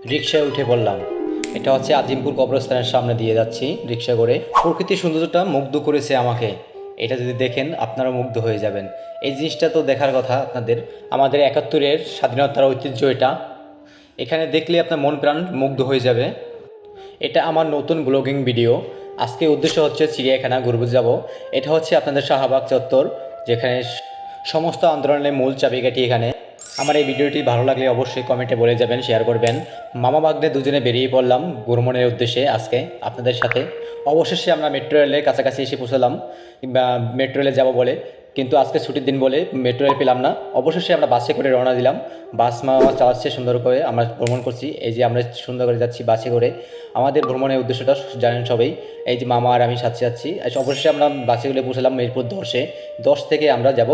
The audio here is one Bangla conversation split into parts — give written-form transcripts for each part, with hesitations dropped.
রিকশায় উঠে পড়লাম। এটা হচ্ছে আজিমপুর কবরস্থানের সামনে দিয়ে যাচ্ছি রিকশা করে। প্রকৃতির সৌন্দর্যটা মুগ্ধ করেছে আমাকে। এটা যদি দেখেন আপনারা মুগ্ধ হয়ে যাবেন। এই জিনিসটা তো দেখার কথা আপনাদের। আমাদের ৭১-এর স্বাধীনতার ঐতিহ্য এটা। এখানে দেখলে আপনার মন প্রাণ মুগ্ধ হয়ে যাবে। এটা আমার নতুন ব্লগিং ভিডিও। আজকে উদ্দেশ্য হচ্ছে চিড়িয়াখানা ঘুরতে যাব। এটা হচ্ছে আপনাদের শাহবাগ চত্বর, যেখানে সমস্ত আন্দোলনের মূল চাবিকাঠি এখানে। আমার এই ভিডিওটি ভালো লাগলে অবশ্যই কমেন্টে বলে যাবেন, শেয়ার করবেন। মামা ভাগ্নে দুজনে বেরিয়ে পড়লাম ভ্রমণের উদ্দেশ্যে আজকে আপনাদের সাথে। অবশেষে আমরা মেট্রো রেলের কাছাকাছি এসে পৌঁছলাম, কিংবা মেট্রো রেলে যাবো বলে, কিন্তু আজকে ছুটির দিন বলে মেট্রো রেল পেলাম না। অবশেষে আমরা বাসে করে রওনা দিলাম। বাস মামা চালাচ্ছে সুন্দর করে, আমরা ভ্রমণ করছি। এই যে আমরা সুন্দর করে যাচ্ছি বাসে করে। আমাদের ভ্রমণের উদ্দেশ্যটা জানেন সবাই। এই যে মামা আর আমি সাথে যাচ্ছি। অবশেষে আমরা বাসে করে পৌঁছলাম মিরপুর 10-এ। 10 থেকে আমরা যাব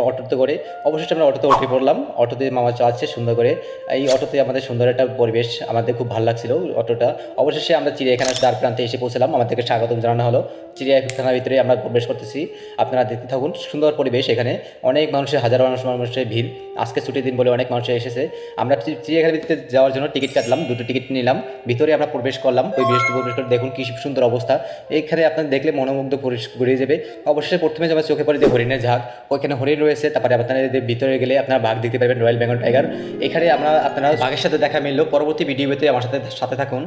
অটোতে করে। অবশেষে আমরা অটোতে উঠে পড়লাম। অটোতে মামা চালাচ্ছে সুন্দর করে। এই অটোতে আমাদের সুন্দর একটা পরিবেশ, আমাদের খুব ভালো লাগছিল অটোটা। অবশেষে আমরা চিড়িয়াখানার দ্বার প্রান্তে এসে পৌঁছলাম। আমাদেরকে স্বাগতম জানানো হলো। চিড়িয়াখানার ভিতরে আমরা প্রবেশ করতেছি। আপনারা দেখতে থাকুন, সুন্দর পরিবেশ এখানে। অনেক মানুষের, হাজার মানুষের ভিড়। আজকে ছুটির দিন বলে অনেক মানুষ এসেছে। আমরা চিড়িয়াখানার ভিতরে যাওয়ার জন্য টিকিট কাটলাম, 2টো টিকিট নিলাম। ভিতরে আমরা প্রবেশ করলাম। প্রবেশ করে দেখুন কী সুন্দর অবস্থা। এইখানে আপনার দেখলে মনোমুগ্ধ ঘুরিয়ে যাবে। অবশ্যই প্রথমে যাবে চোখে পড়ে যে হরিণের ঝাঁক, ওইখানে হরিণ রয়েছে। তারপরে আপনারা ভিতরে গেলে আপনারা বাঘ দেখতে পারবেন, রয়্যাল বেঙ্গল টাইগার। এখানে আপনারা বাঘের সাথে দেখা মিললো। পরবর্তী ভিডিওতে আমার সাথে থাকুন।